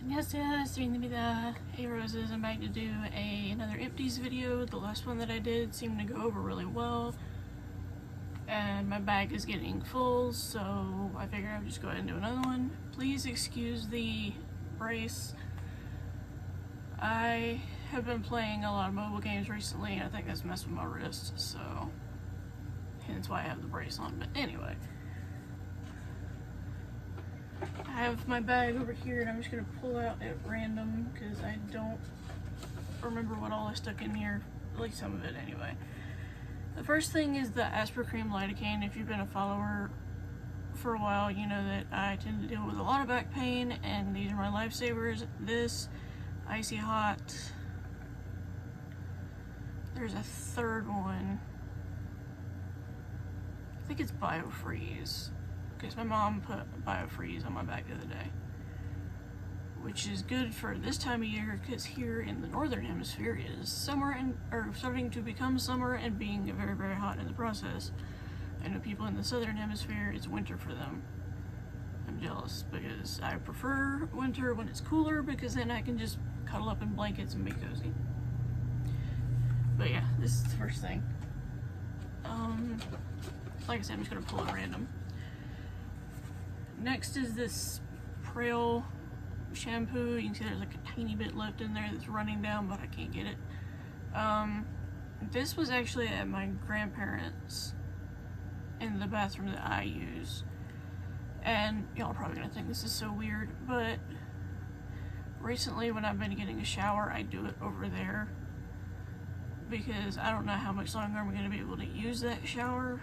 Yes, bienvenida. Hey Roses, I'm back to do another Empties video. The last one that I did seemed to go over really well. And my bag is getting full, so I figured I'd just go ahead and do another one. Please excuse the brace. I have been playing a lot of mobile games recently, and I think that's messed with my wrist, so hence why I have the brace on. But anyway, I have my bag over here, and I'm just going to pull out at random because I don't remember what all I stuck in here, at least some of it anyway. The first thing is the Aspercreme lidocaine. If you've been a follower for a while, you know that I tend to deal with a lot of back pain, and these are my lifesavers. This, Icy Hot. There's a third one. I think it's BioFreeze, because my mom put BioFreeze on my back the other day, which is good for this time of year because here in the northern hemisphere it is summer or starting to become summer and being very, very hot in the process. I know people in the southern hemisphere, it's winter for them. I'm jealous because I prefer winter when it's cooler because then I can just cuddle up in blankets and be cozy. But yeah, this is the first thing. Like I said, I'm just gonna pull it random. Next is this Prel shampoo. You can see there's like a tiny bit left in there that's running down, but I can't get it. This was actually at my grandparents' in the bathroom that I use. And y'all are probably gonna think this is so weird, but recently when I've been getting a shower, I do it over there because I don't know how much longer I'm gonna be able to use that shower,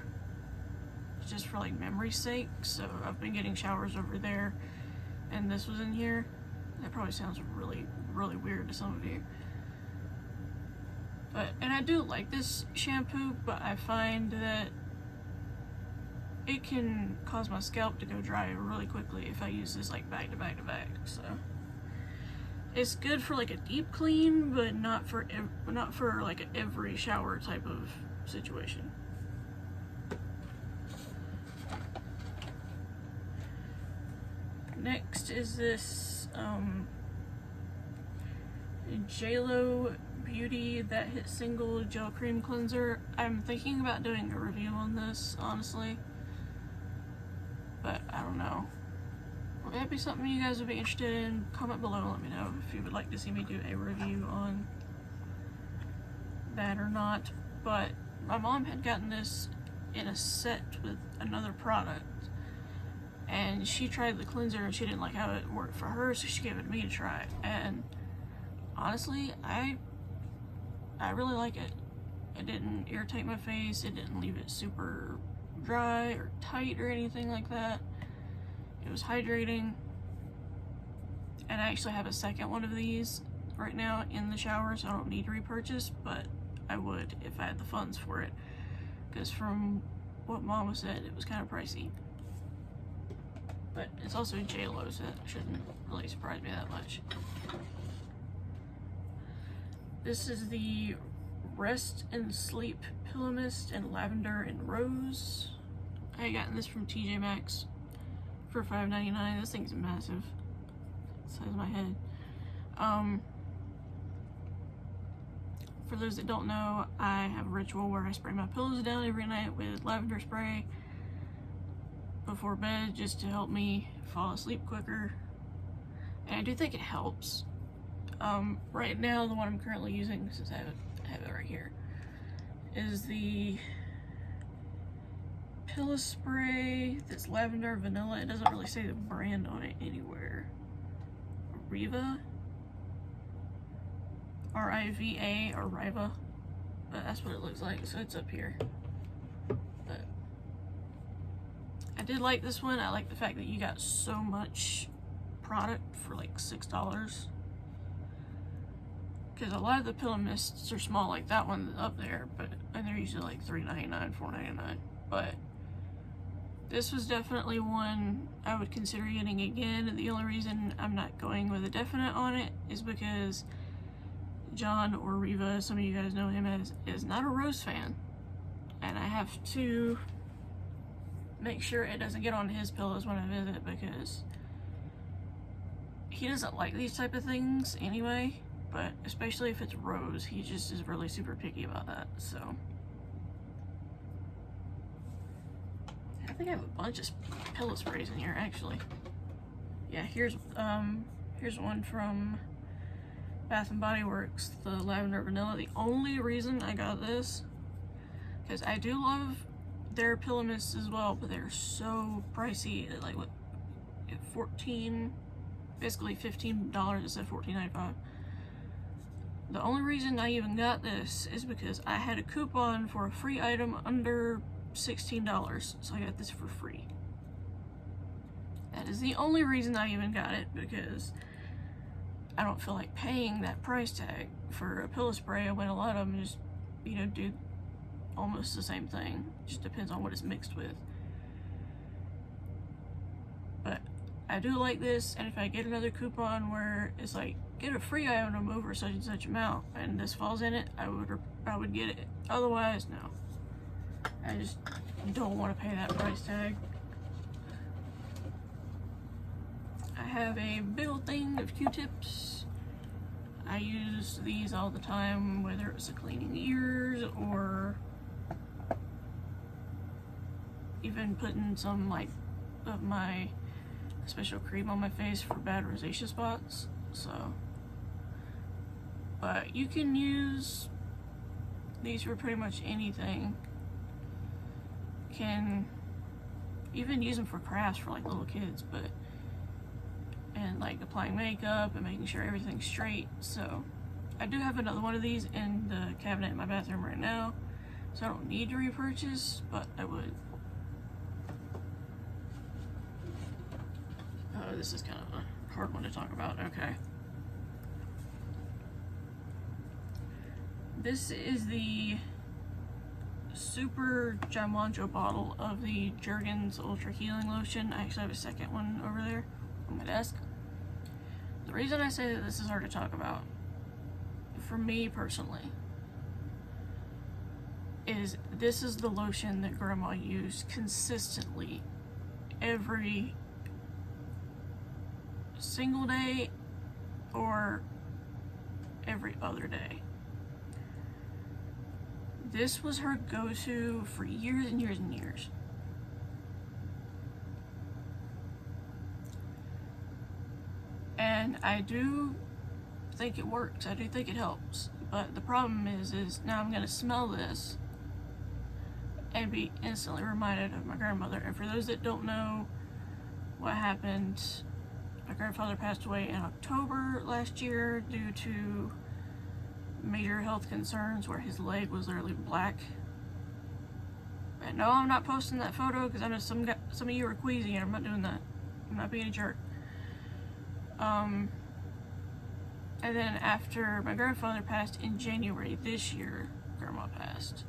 just for like memory's sake. So I've been getting showers over there, and this was in here. That probably sounds really, really weird to some of you. And I do like this shampoo, but I find that it can cause my scalp to go dry really quickly if I use this like back to back to back. So it's good for like a deep clean, but not for like an every shower type of situation. Next is this JLo Beauty That Hit Single Gel Cream Cleanser. I'm thinking about doing a review on this, honestly, but I don't know. Would that be something you guys would be interested in? Comment below and let me know if you would like to see me do a review on that or not. But my mom had gotten this in a set with another product, and she tried the cleanser and she didn't like how it worked for her, so she gave it to me to try. And honestly, I really like it. It didn't irritate my face, it didn't leave it super dry or tight or anything like that. It was hydrating. And I actually have a second one of these right now in the shower, so I don't need to repurchase, but I would if I had the funds for it, because from what Mama said, it was kind of pricey. But it's also JLo, so that shouldn't really surprise me that much. This is the Rest and Sleep Pillow Mist in Lavender and Rose. I had gotten this from TJ Maxx for $5.99. This thing's massive. The size of my head. For those that don't know, I have a ritual where I spray my pillows down every night with lavender spray before bed, just to help me fall asleep quicker, and I do think it helps. Right now, the one I'm currently using, since I have it right here, is the pillow spray that's lavender vanilla. It doesn't really say the brand on it anywhere. Riva, R-I-V-A, or Riva, but that's what it looks like, so it's up here. But I did like this one. I like the fact that you got so much product for like $6. Because a lot of the pillow mists are small, like that one up there, and they're usually like $3.99, $4.99. But this was definitely one I would consider getting again. The only reason I'm not going with a definite on it is because John, or Riva, some of you guys know him as, is not a rose fan. And I have to make sure it doesn't get on his pillows when I visit, because he doesn't like these type of things anyway, but especially if it's rose, he just is really super picky about that. So I think I have a bunch of pillow sprays in here actually. Yeah, here's one from Bath and Body Works, the lavender vanilla. The only reason I got this, because I do love their pillow mists as well, but they're so pricey. Like what, basically $15 instead of $14.95. The only reason I even got this is because I had a coupon for a free item under $16, so I got this for free. That is the only reason I even got it, because I don't feel like paying that price tag for a pillow spray when a lot of them just, you know, do almost the same thing. Just depends on what it's mixed with. But I do like this, and if I get another coupon where it's like, get a free item over such and such amount, and this falls in it, I would get it. Otherwise, no. I just don't want to pay that price tag. I have a big old thing of Q-tips. I use these all the time, whether it's cleaning the ears or even putting some like of my special cream on my face for bad rosacea spots. So, but you can use these for pretty much anything. Can even use them for crafts for like little kids, and like applying makeup and making sure everything's straight. So I do have another one of these in the cabinet in my bathroom right now, so I don't need to repurchase, but I would. Oh, this is kind of a hard one to talk about. Okay. This is the Super Giamancho bottle of the Jergens Ultra Healing Lotion. I actually have a second one over there on my desk. The reason I say that this is hard to talk about, for me personally, is this is the lotion that Grandma used consistently every single day or every other day. This was her go-to for years and years and years. And I do think it works. I do think it helps. But the problem is now I'm gonna smell this and be instantly reminded of my grandmother. And for those that don't know what happened, my grandfather passed away in October last year due to major health concerns where his leg was literally black. And no, I'm not posting that photo because I know some of you are queasy and I'm not doing that. I'm not being a jerk. And then after my grandfather passed in January this year, Grandma passed.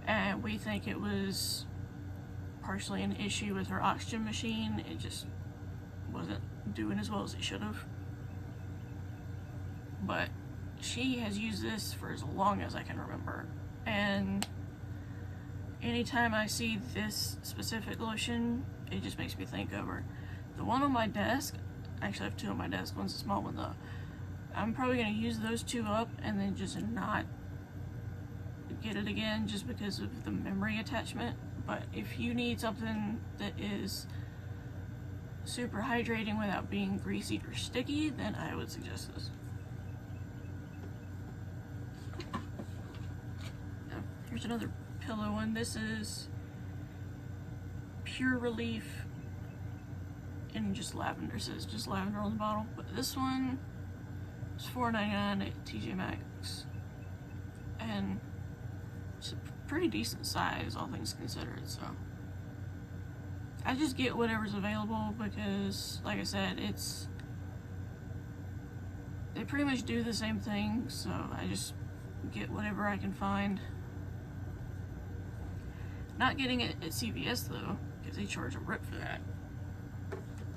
And we think it was partially an issue with her oxygen machine. It just wasn't doing as well as it should have. But she has used this for as long as I can remember. And anytime I see this specific lotion, it just makes me think of her. The one on my desk, I actually have two on my desk, one's a small one though. I'm probably going to use those two up and then just not get it again just because of the memory attachment. But if you need something that is super hydrating without being greasy or sticky, then I would suggest this. Here's another pillow one. This is Pure Relief in just lavender. It says just lavender on the bottle. But this one is $4.99 at TJ Maxx. And it's a pretty decent size, all things considered. So I just get whatever's available because, like I said, they pretty much do the same thing. So I just get whatever I can find. Not getting it at CVS though, because they charge a rip for that.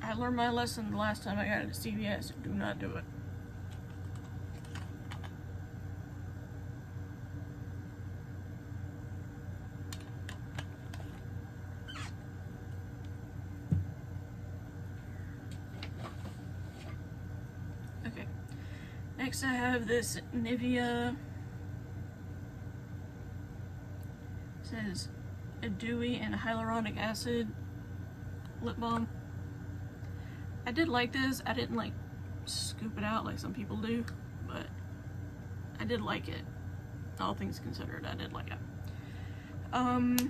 I learned my lesson the last time I got it at CVS. Do not do it. Next I have this Nivea, it says a dewy and hyaluronic acid lip balm. I did like this. I didn't like scoop it out like some people do, but I did like it. All things considered, I did like it. I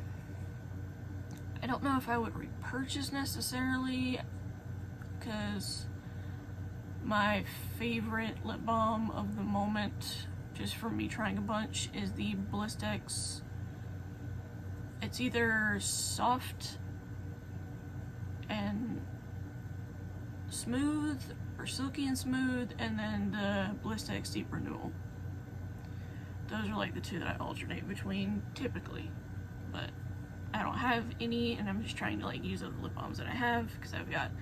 don't know if I would repurchase necessarily, because my favorite lip balm of the moment, just from me trying a bunch, is the Blistex. It's either soft and smooth or silky and smooth, and then the Blistex Deep Renewal. Those are like the two that I alternate between typically, but I don't have any, and I'm just trying to like use the lip balms that I have, because I've got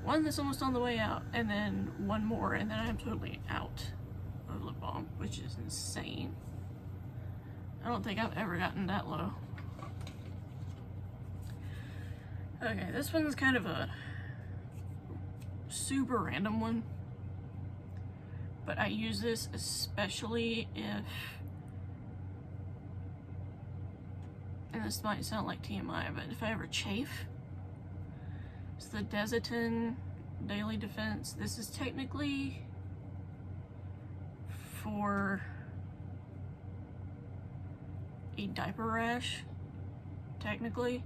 one that's almost on the way out, and then one more, and then I'm totally out of lip balm, which is insane. I don't think I've ever gotten that low. Okay, this one's kind of a super random one, but I use this especially if, and this might sound like TMI, but if I ever chafe. It's the Desitin Daily Defense. This is technically for a diaper rash, technically,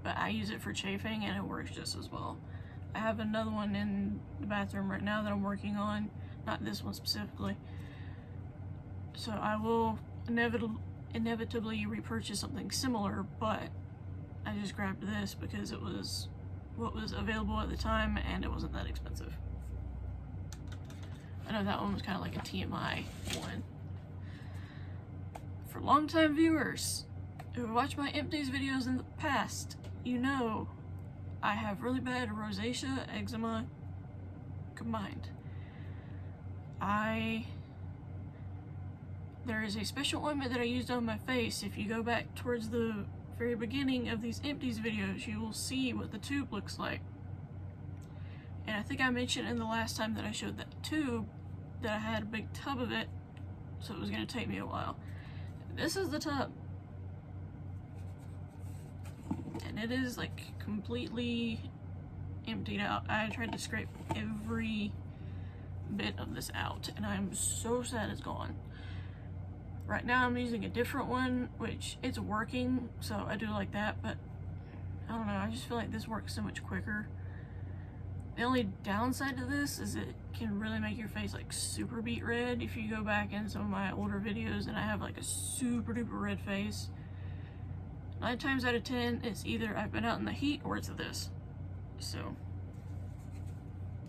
but I use it for chafing and it works just as well. I have another one in the bathroom right now that I'm working on, not this one specifically, so I will inevitably repurchase something similar, but I just grabbed this because it was what was available at the time and it wasn't that expensive. I know that one was kind of like a TMI one. For longtime viewers who watch my Empties videos in the past, you know I have really bad rosacea, eczema combined. There is a special ointment that I used on my face. If you go back towards the very beginning of these Empties videos, you will see what the tube looks like. And I think I mentioned in the last time that I showed that tube that I had a big tub of it, so it was going to take me a while. This is the tub. And it is like completely emptied out. I tried to scrape every bit of this out, and I'm so sad it's gone. Right now I'm using a different one, which it's working, so I do like that, but I don't know, I just feel like this works so much quicker. The only downside to this is it can really make your face like super beet red. If you go back in some of my older videos and I have like a super duper red face, 9 times out of 10 it's either I've been out in the heat or it's this. So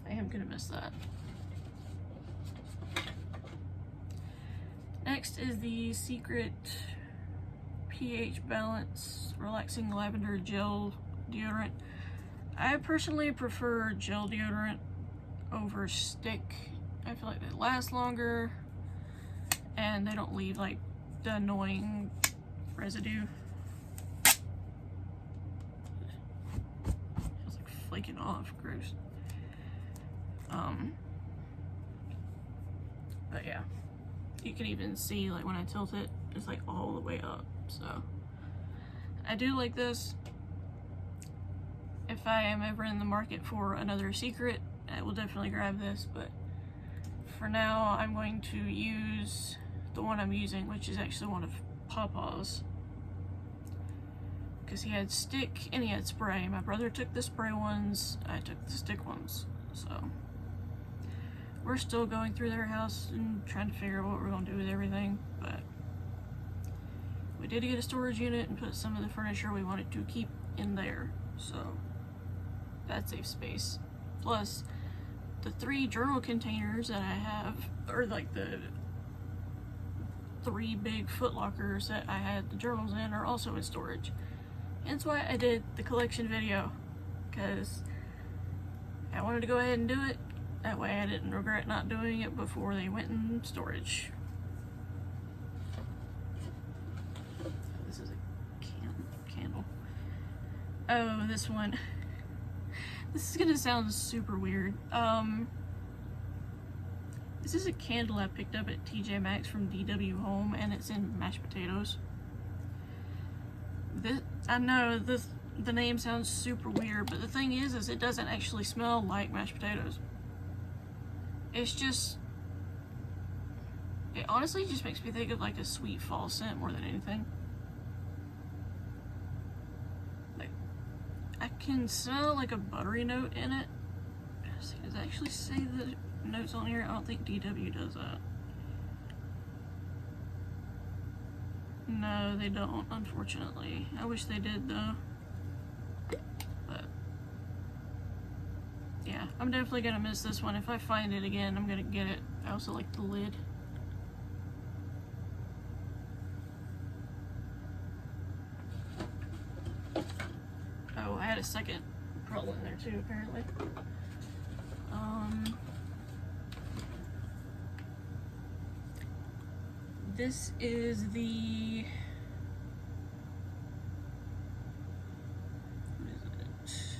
I am gonna miss that. Next is the Secret pH Balance Relaxing Lavender Gel Deodorant. I personally prefer gel deodorant over stick. I feel like they last longer and they don't leave like the annoying residue. Feels like flaking off, gross. But yeah. You can even see like when I tilt it, it's like all the way up. So I do like this. If I am ever in the market for another Secret, I will definitely grab this, but for now I'm going to use the one I'm using, which is actually one of Pawpaw's, because he had stick and he had spray. My brother took the spray ones, I took the stick ones, so we're still going through their house and trying to figure out what we're going to do with everything, but we did get a storage unit and put some of the furniture we wanted to keep in there, so that saves space. Plus, the 3 journal containers that I have, or like the 3 big foot lockers that I had the journals in, are also in storage. Hence why I did the collection video, because I wanted to go ahead and do it. That way I didn't regret not doing it before they went in storage. This is a candle. Oh, this one. This is gonna sound super weird. This is a candle I picked up at TJ Maxx from DW Home, and it's in mashed potatoes. I know the name sounds super weird, but the thing is it doesn't actually smell like mashed potatoes. It's just, it honestly just makes me think of like a sweet fall scent more than anything. Like, I can smell like a buttery note in it. Does it actually say the notes on here? I don't think DW does that. No, they don't, unfortunately. I wish they did though. But yeah, I'm definitely gonna miss this one. If I find it again, I'm gonna get it. I also like the lid. Oh, I had a second pearl in there too, apparently. This is the, what is it?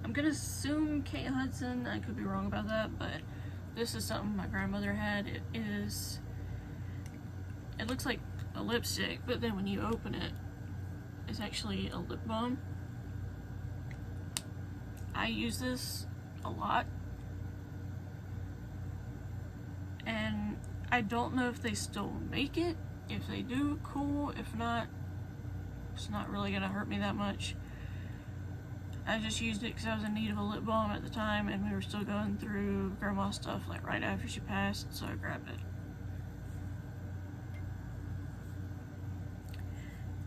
I'm gonna assume Kate Hudson. I could be wrong about that, but this is something my grandmother had. It looks like a lipstick, but then when you open it, it's actually a lip balm. I use this a lot, and I don't know if they still make it. If they do, cool. If not, it's not really gonna hurt me that much. I just used it because I was in need of a lip balm at the time, and we were still going through grandma's stuff like right after she passed, so I grabbed it.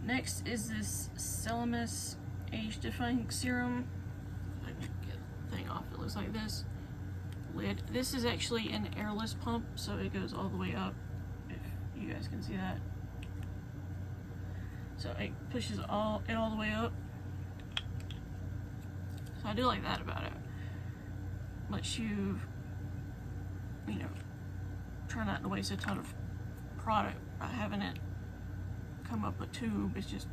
Next is this Celamus Age Defying Serum. If I can get the thing off, it looks like this. Lid. This is actually an airless pump, so it goes all the way up, if you guys can see that. So it pushes all the way up. So I do like that about it. Lets you, try not to waste a ton of product by having it come up a tube. It just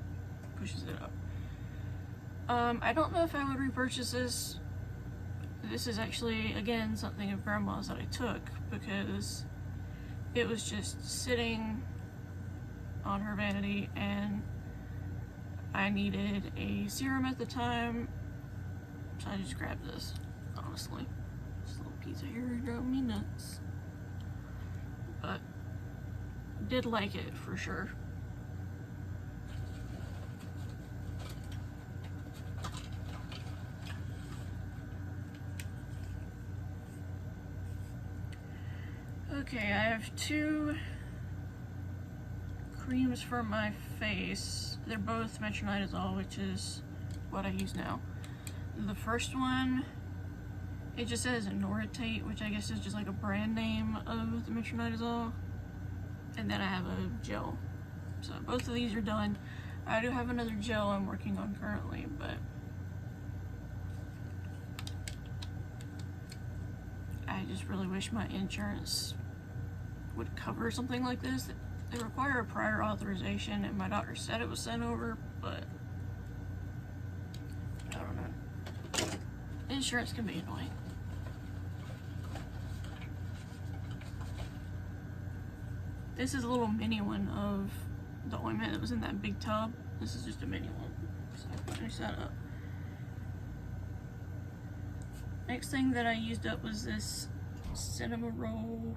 pushes it up. I don't know if I would repurchase this. This is actually, again, something of grandma's that I took because it was just sitting on her vanity and I needed a serum at the time, so I just grabbed this, honestly. This little piece of hair drove me nuts. But did like it for sure. Okay, I have two creams for my face. They're both metronidazole, which is what I use now. The first one, it just says Noritate, which I guess is just like a brand name of the metronidazole. And then I have a gel. So both of these are done. I do have another gel I'm working on currently, but I just really wish my insurance would cover something like this. They require a prior authorization, and my doctor said it was sent over, but I don't know. Insurance can be annoying. This is a little mini one of the ointment that was in that big tub. This is just a mini one, so I can finish that up. Next thing that I used up was this cinema roll.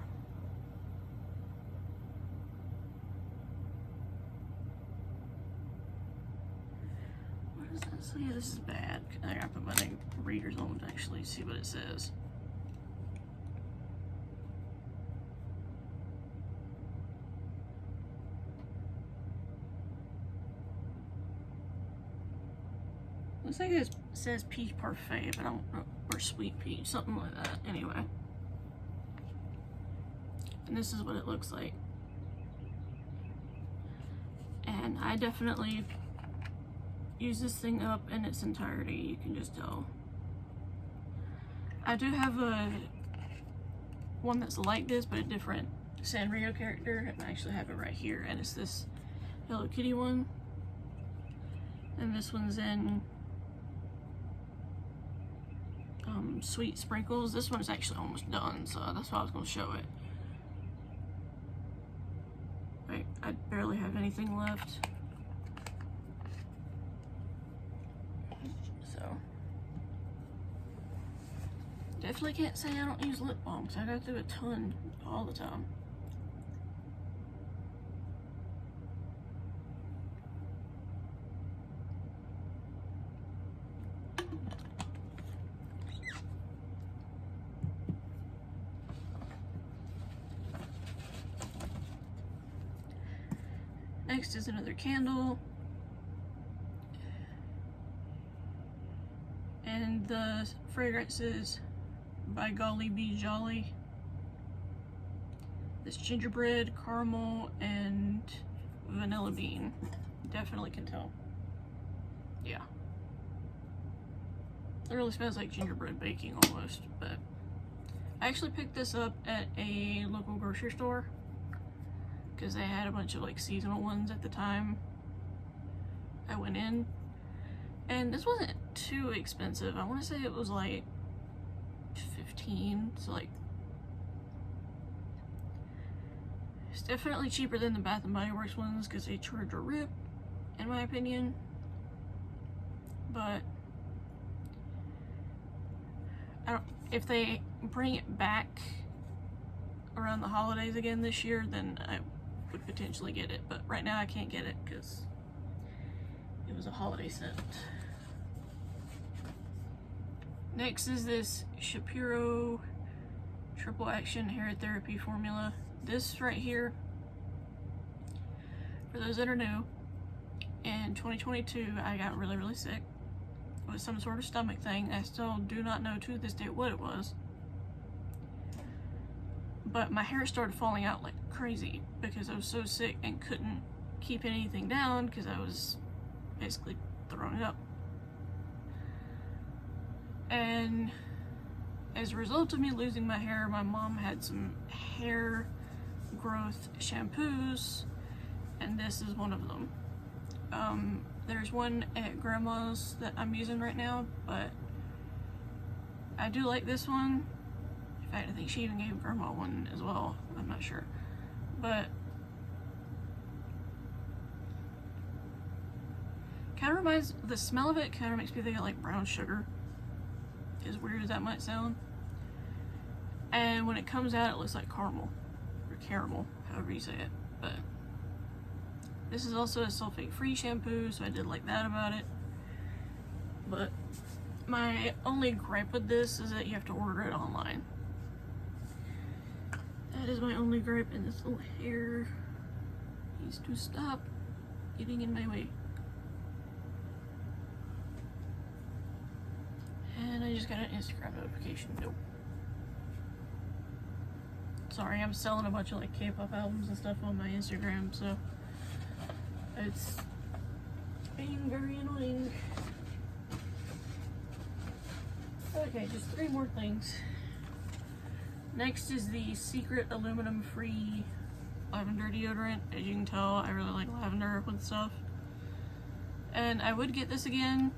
What does that say? This is bad. I gotta put my readers on to actually see what it says. Looks like it says peach parfait, but I don't know, or sweet peach, something like that. Anyway. And this is what it looks like. And I definitely use this thing up in its entirety, you can just tell. I do have one that's like this, but a different Sanrio character, and I actually have it right here, and it's this Hello Kitty one. And this one's in sweet sprinkles. This one's actually almost done, so that's why I was going to show it. Right, I barely have anything left. So, definitely can't say I don't use lip balm, because I go through a ton all the time. Next is another candle. And the fragrance is By Golly Be Jolly. This gingerbread, caramel, and vanilla bean. Definitely can tell. Yeah. It really smells like gingerbread baking almost, but I actually picked this up at a local grocery store because they had a bunch of like seasonal ones at the time I went in, and this wasn't too expensive. I want to say it was like $15, so like it's definitely cheaper than the Bath and Body Works ones because they charge a rip, in my opinion. But I don't, if they bring it back around the holidays again this year, then I would potentially get it, but right now I can't get it because it was a holiday scent. Next is this Shapiro Triple Action Hair Therapy Formula. This right here, for those that are new, in 2022 I got really sick with some sort of stomach thing. I still do not know to this day what it was, but my hair started falling out like crazy because I was so sick and couldn't keep anything down because I was basically throwing up. And as a result of me losing my hair, my mom had some hair growth shampoos, and this is one of them. There's one at Grandma's that I'm using right now, but I do like this one. In fact, I think she even gave Grandma one as well. I'm not sure. But kind of reminds, the smell of it kind of makes me think of like brown sugar. As weird as that might sound. And when it comes out, it looks like caramel. Or caramel, however you say it. But this is also a sulfate-free shampoo, so I did like that about it. But my only gripe with this is that you have to order it online. That is my only gripe, and this little hair needs to stop getting in my way. And I just got an Instagram notification. Nope. Sorry, I'm selling a bunch of like K-pop albums and stuff on my Instagram, so it's being very annoying. Okay, just 3 more things. Next is the Secret Aluminum Free Lavender Deodorant. As you can tell, I really like lavender with stuff. And I would get this again.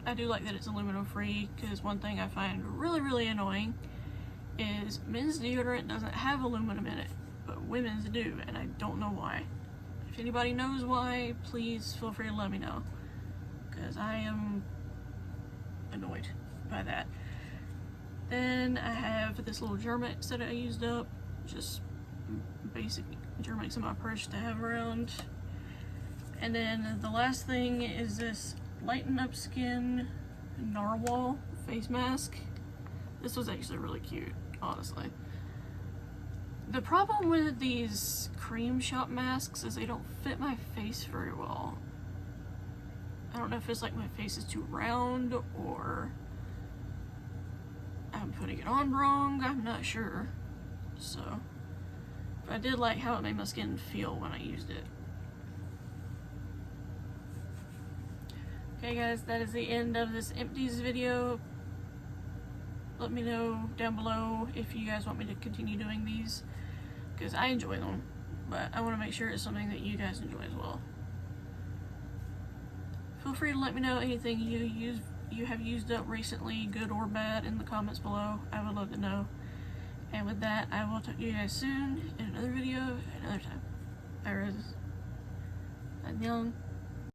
I do like that it's aluminum free, because one thing I find really annoying is men's deodorant doesn't have aluminum in it, but women's do, and I don't know why. If anybody knows why, please feel free to let me know, because I am annoyed by that. Then I have this little Germex that I used up, just basic Germex in my purse to have around. And then the last thing is this Lighten Up Skin Narwhal face mask. This was actually really cute, honestly. The problem with these cream shop masks is they don't fit my face very well. I don't know if it's like my face is too round or I'm putting it on wrong, I'm not sure. So, but I did like how it made my skin feel when I used it. Okay guys, that is the end of this Empties video. Let me know down below if you guys want me to continue doing these, because I enjoy them, but I want to make sure it's something that you guys enjoy as well. Feel free to let me know anything you use you have used up recently, good or bad, in the comments below. I would love to know. And with that, I will talk to you guys soon in another video, another time. Bye, roses. I'm young.